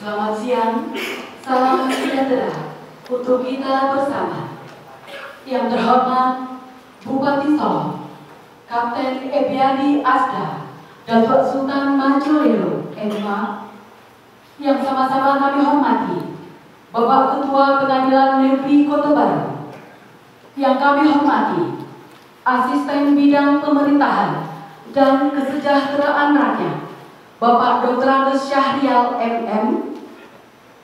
Selamat siang, salam sejahtera untuk kita bersama. Yang terhormat Bupati Solo, Kapten Ebiadi Asda, Datuk Sultan Majulilo MA. Yang sama-sama kami hormati Bapak Ketua Pengadilan Negeri Kota Baru. Yang kami hormati Asisten Bidang Pemerintahan dan Kesejahteraan Rakyat, Bapak Dr. Syahrial MM.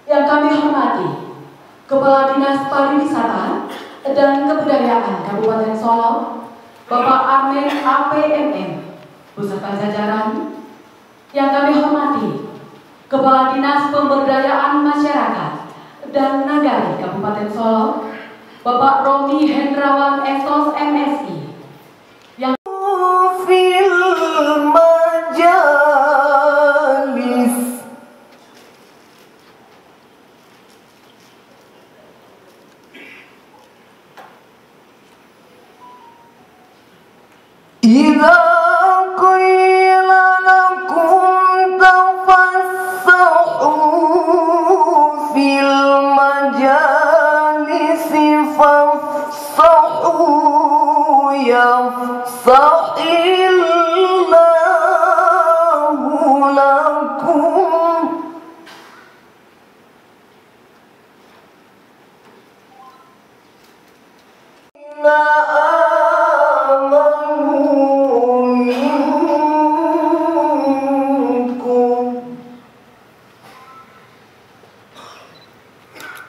Yang kami hormati Kepala Dinas Pariwisata dan Kebudayaan Kabupaten Solo, Bapak Armen APMM beserta jajaran. Yang kami hormati Kepala Dinas Pemberdayaan Masyarakat dan Nagari Kabupaten Solo, Bapak Romi Hendrawan Esos MSI. Yang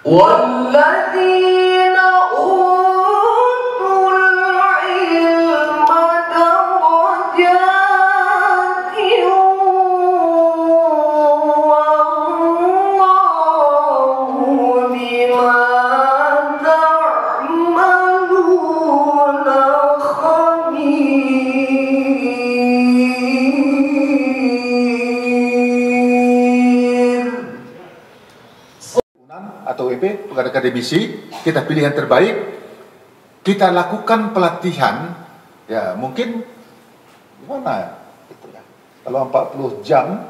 والذين أوتوا العلم درجات والله بما تعملون خبير. Atau WP, pegawai akademisi, kita pilih yang terbaik, kita lakukan pelatihan, ya mungkin gimana gitu ya. Kalau 40 jam,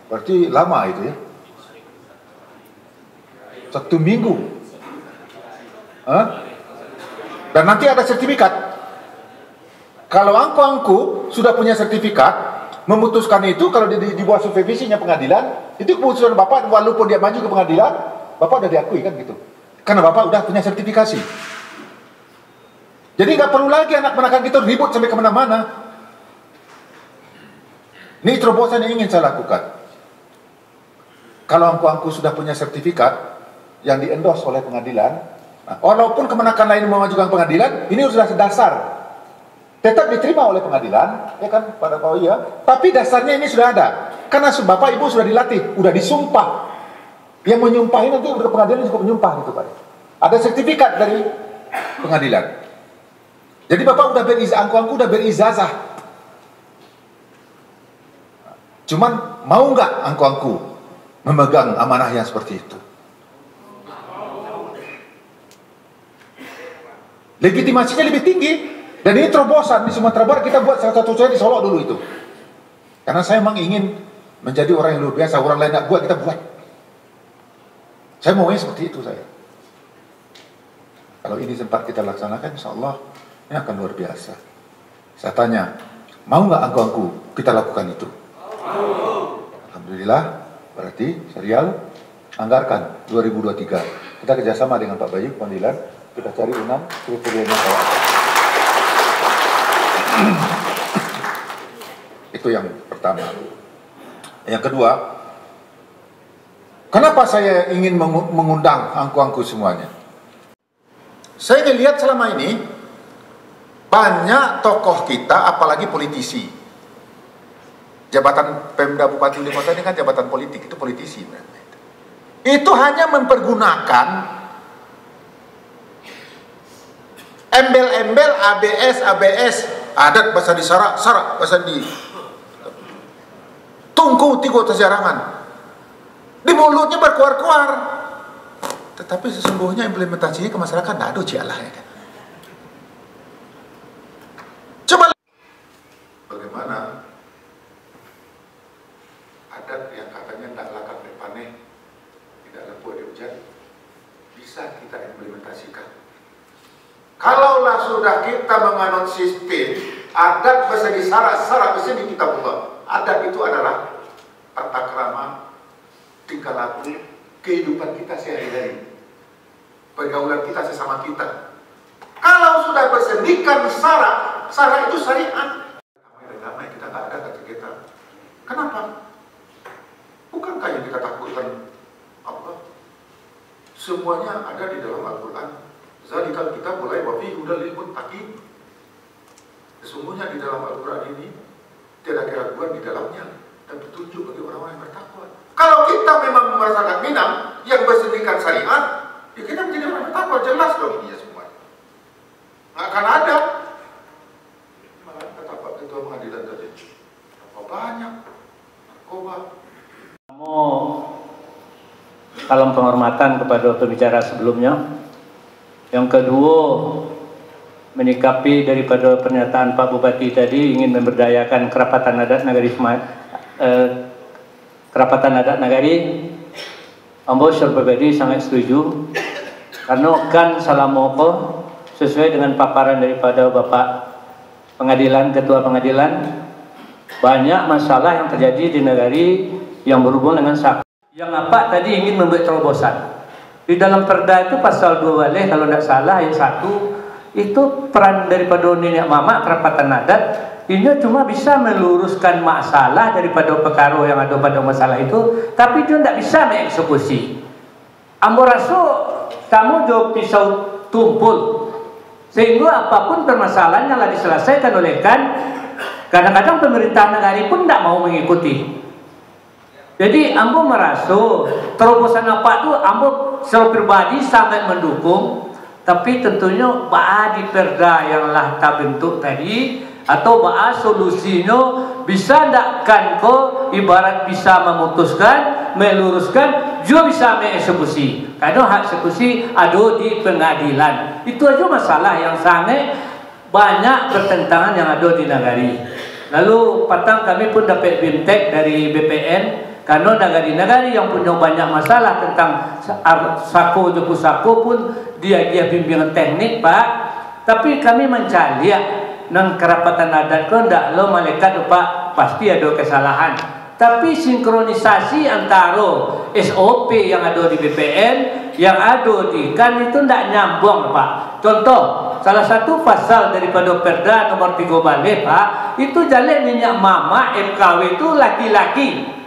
berarti lama itu ya. 1 minggu. Dan nanti ada sertifikat. Kalau angku-angku sudah punya sertifikat, memutuskan itu, kalau dibuat supervisinya pengadilan, itu keputusan Bapak, walaupun dia maju ke pengadilan, Bapak udah diakui kan gitu. Karena Bapak udah punya sertifikasi. Jadi nggak perlu lagi anak-anak kita ribut sampai kemana-mana. Ini terobosan yang ingin saya lakukan. Kalau angku-angku sudah punya sertifikat yang di-endorse oleh pengadilan, nah, walaupun kemenakan lain mengajukan pengadilan, ini sudah dasar. Tetap diterima oleh pengadilan, ya kan, pada kau iya. Tapi dasarnya ini sudah ada. Karena Bapak Ibu sudah dilatih, sudah disumpah. Yang menyumpahi nanti untuk pengadilan cukup menyumpah gitu Pak. Ada sertifikat dari pengadilan. Jadi Bapak udah angku-angku udah berizazah. Cuman mau nggak angku-angku memegang amanah yang seperti itu? Legitimasinya lebih tinggi. Dan ini terobosan di Sumatera Barat, kita buat salah satu di Solo dulu itu. Karena saya memang ingin menjadi orang yang luar biasa. Orang lain nggak buat, kita buat. Saya maunya seperti itu saya. Kalau ini sempat kita laksanakan, insya Allah ini akan luar biasa. Saya tanya, mau nggak angku-angku kita lakukan itu? Alhamdulillah, berarti serial anggarkan 2023. Kita kerjasama dengan Pak Bayu pengadilan, kita cari 6 kriterianya kayak apa. Itu yang pertama. Yang kedua, kenapa saya ingin mengundang angku-angku semuanya? Saya melihat selama ini banyak tokoh kita, apalagi politisi. Jabatan Pemda Bupati Wali Kota ini kan jabatan politik, itu politisi. Itu hanya mempergunakan embel-embel ABS, adat bahasa di sarak bahasa di tungku tigo terjarangan. Di mulutnya berkuar-kuar, tetapi sesungguhnya implementasinya ke masyarakat tidak ada cialah ya. Coba bagaimana adat yang katanya tidak lakat berpaneh kita implementasikan. Kalaulah sudah kita menganut sistem adat bersegi syarat bersegi kitabullah. Adat itu adalah tata krama, tingkah laku, kehidupan kita sehari-hari, pergaulan kita sesama kita. Kalau sudah bersendikan syarat itu syariat. Damai kita nggak ada kata kita. Kenapa? Bukankah yang kita takutkan apa? Semuanya ada di dalam Al-Quran. Zalikal kita mulai wafi hudal lil muttaqin. Sesungguhnya di dalam Al-Quran ini tidak ada keraguan di dalamnya dan petunjuk bagi orang-orang yang bertakwa. Kalau kita memang merasakan minang yang bersendikan syariat, ya kita menjadi orang bertakwa, jelas dong ini semua. Nggak akan ada. Malah kata Pak Ketua Pengadilan tadi, apa banyak narkoba. Salam penghormatan kepada pembicara sebelumnya. Yang kedua, menyikapi daripada pernyataan Pak Bupati tadi ingin memberdayakan kerapatan adat Nagari, ambo secara pribadi sangat setuju karena kan salamoko sesuai dengan paparan daripada Bapak Pengadilan, Ketua Pengadilan, banyak masalah yang terjadi di Nagari yang berhubungan dengan saksi. Yang apa tadi ingin membuat terobosan di dalam perda itu pasal 2 baleh kalau tidak salah ayat 1 itu peran daripada nenek mama kerapatan adat ini cuma bisa meluruskan masalah daripada perkara yang ada pada masalah itu, tapi dia tidak bisa mengeksekusi. Ambo rasa kamu jauh pisau tumpul sehingga apapun permasalahan yang diselesaikan oleh kadang-kadang pemerintah negara pun tidak mau mengikuti. Jadi ambo merasa terobosan apa tu ambo secara pribadi sangat mendukung, tapi tentunya di perda yang lah terbentuk tadi atau solusinya bisa ndakkan ko ibarat bisa memutuskan, meluruskan, juga bisa mengeksekusi. Karena hak eksekusi ada di pengadilan. Itu aja masalah yang sangat banyak pertentangan yang ada di Nagari. Lalu patang kami pun dapat BIMTEK dari BPN. Karena nagari-nagari yang punya banyak masalah tentang sako jepu sako pun dia bimbingan teknik Pak. Tapi kami mencari non kerapatan adat ko ndak lo malaikat Pak pasti ada kesalahan. Tapi sinkronisasi antara SOP yang ada di BPN yang ada di itu ndak nyambung Pak. Contoh salah satu pasal daripada Perda nomor 3 baleh Pak itu jalan minyak mama MKW itu laki-laki.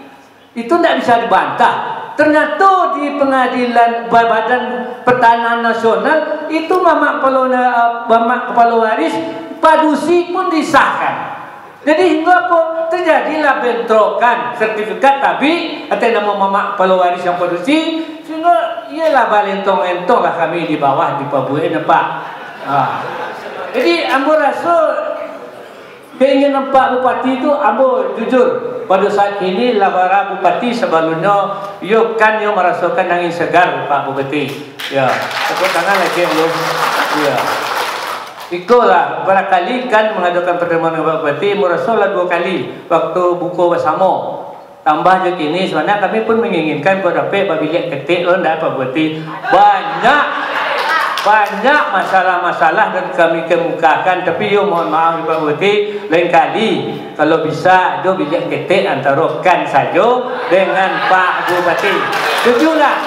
Itu tidak bisa dibantah. Ternyata di pengadilan Badan Pertanahan Nasional itu mama kepala waris padusi pun disahkan. Jadi hingga apa terjadilah bentrokan sertifikat tapi ada nama mama kepala waris yang padusi sehingga ialah balentong-entong lah kami di bawah di Pabuin Pak. Jadi ambo rasa keinginan Pak Bupati itu ambo jujur pada saat ini labara Bupati sebelumnya yo merasakan angin segar Pak Bupati ya tepuk tangan lagi belum ya itulah barangkali kan mengadakan pertemuan dengan Pak Bupati merasalah 2 kali waktu buku bersama tambah je kini sebenarnya kami pun menginginkan pada pabilik ketik lo ndak Pak Bupati banyak masalah-masalah dan kami kemukakan, tapi yo mohon maaf Pak Bupati lain kali kalau bisa do bijak ketik antara kan saja dengan Pak Bupati. Setuju tak?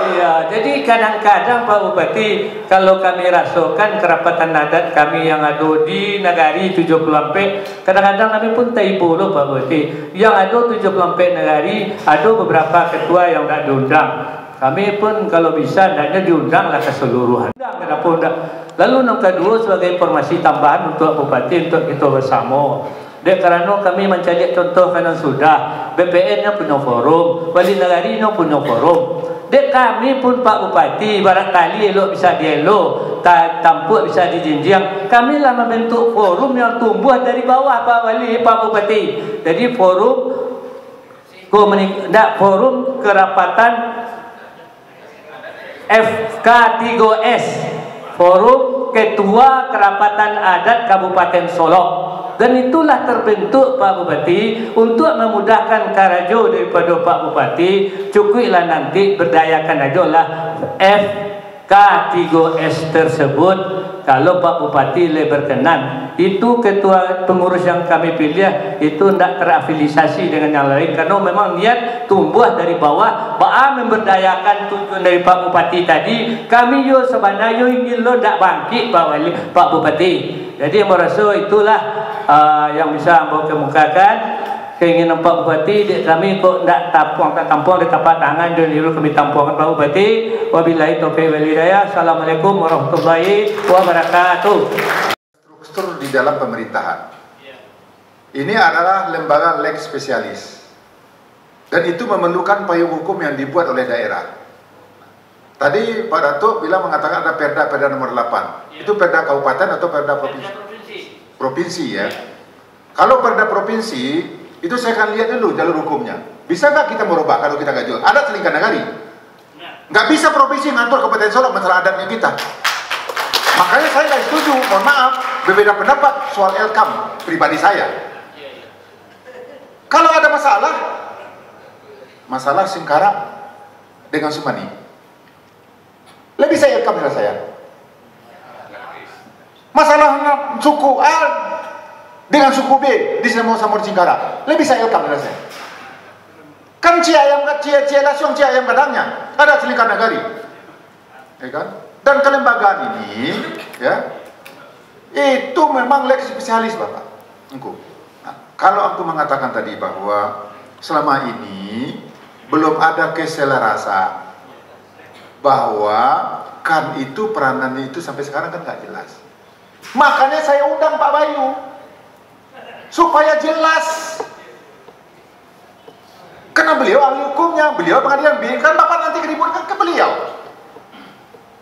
Iya, jadi kadang-kadang Pak Bupati kalau kami rasakan kerapatan adat kami yang ada di Nagari 70 Ampek, kadang-kadang kami pun taibo loh Pak Bupati. Yang ada 70 Ampek Nagari ada beberapa ketua yang tidak diundang. Kami pun kalau bisa hendaknya diundanglah keseluruhan. Kenapa enggak? Lalu yang kedua sebagai informasi tambahan untuk Bupati untuk kita bersama. Karena kami mencari contoh kanan sudah BPN-nya punya forum, Wali Nagari-nya punya forum. Kami pun Pak Bupati barangkali elok bisa dielok, tampuk bisa dijinjang. Kami lah membentuk forum yang tumbuh dari bawah Pak Wali, Pak Bupati. Jadi forum kerapatan FK3S, Forum Ketua Kerapatan Adat Kabupaten Solok. Dan itulah terbentuk Pak Bupati untuk memudahkan karajo daripada Pak Bupati. Cukuplah nanti berdayakan aja lah FK3S tersebut. Kalau Pak Bupati le berkenan, itu ketua pengurus yang kami pilih itu tidak terafiliasi dengan yang lain, karena memang niat tumbuh dari bawah. Ba'a memberdayakan tujuan dari Pak Bupati tadi. Kami yo sebenarnya ingin lo tidak bangkit Pak Bupati. Jadi merasa itulah yang bisa saya kemukakan. Keinginan Pak Bupati, kami kok tidak tampung di tapak tangan, dan dulu kami tampungkan Pak Bupati. Wabillahi taufiq wal hidayah. Assalamualaikum warahmatullahi wabarakatuh. Struktur di dalam pemerintahan. Ini adalah lembaga leg spesialis. Dan itu memerlukan payung hukum yang dibuat oleh daerah. Tadi Pak Datuk bilang mengatakan ada perda nomor 8. Itu perda kabupaten atau perda provinsi? Provinsi ya. Kalau perda provinsi, itu saya akan lihat dulu jalur hukumnya. Bisa nggak kita merubah kalau kita nggak jual? Adat selingkah negari. Nggak bisa provinsi ngatur Kabupaten Solok masalah adatnya kita. Makanya saya nggak setuju, mohon maaf, berbeda pendapat soal Elkam pribadi saya. Kalau ada masalah Singkarak dengan Sumani, lebih saya Elkam dengan saya. Masalah suku A dengan suku B di Samur Singkarak, lebih saya Elkam dengan saya. Kan cia ayam kadangnya ada selingkah negari, ya kan? Dan kelembagaan ini, ya, itu memang leg spesialis Bapak. Nah, kalau aku mengatakan tadi bahwa selama ini belum ada keselarasan, bahwa kan itu peranannya itu sampai sekarang kan nggak jelas. Makanya saya undang Pak Bayu supaya jelas. Karena beliau ahli hukumnya, beliau pengadilan, kan Bapak nanti ributkan ke beliau.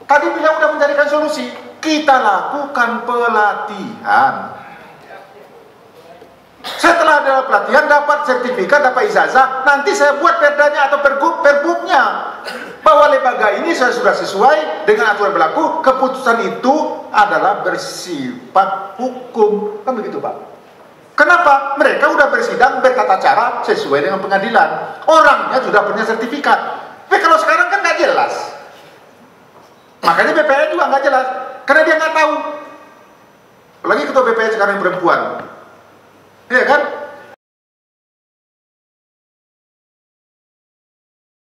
Tadi beliau sudah mencarikan solusi. Kita lakukan pelatihan. Setelah ada pelatihan, dapat sertifikat, dapat ijazah, nanti saya buat perdanya atau perbuknya bahwa lembaga ini sudah sesuai dengan aturan berlaku. Keputusan itu adalah bersifat hukum. Kan begitu Pak? Kenapa? Mereka sudah bersidang bertata cara sesuai dengan pengadilan. Orangnya sudah punya sertifikat. Tapi kalau sekarang kan nggak jelas. Makanya BPN juga nggak jelas, karena dia nggak tahu. Apalagi ketua BPN sekarang yang perempuan, ya kan?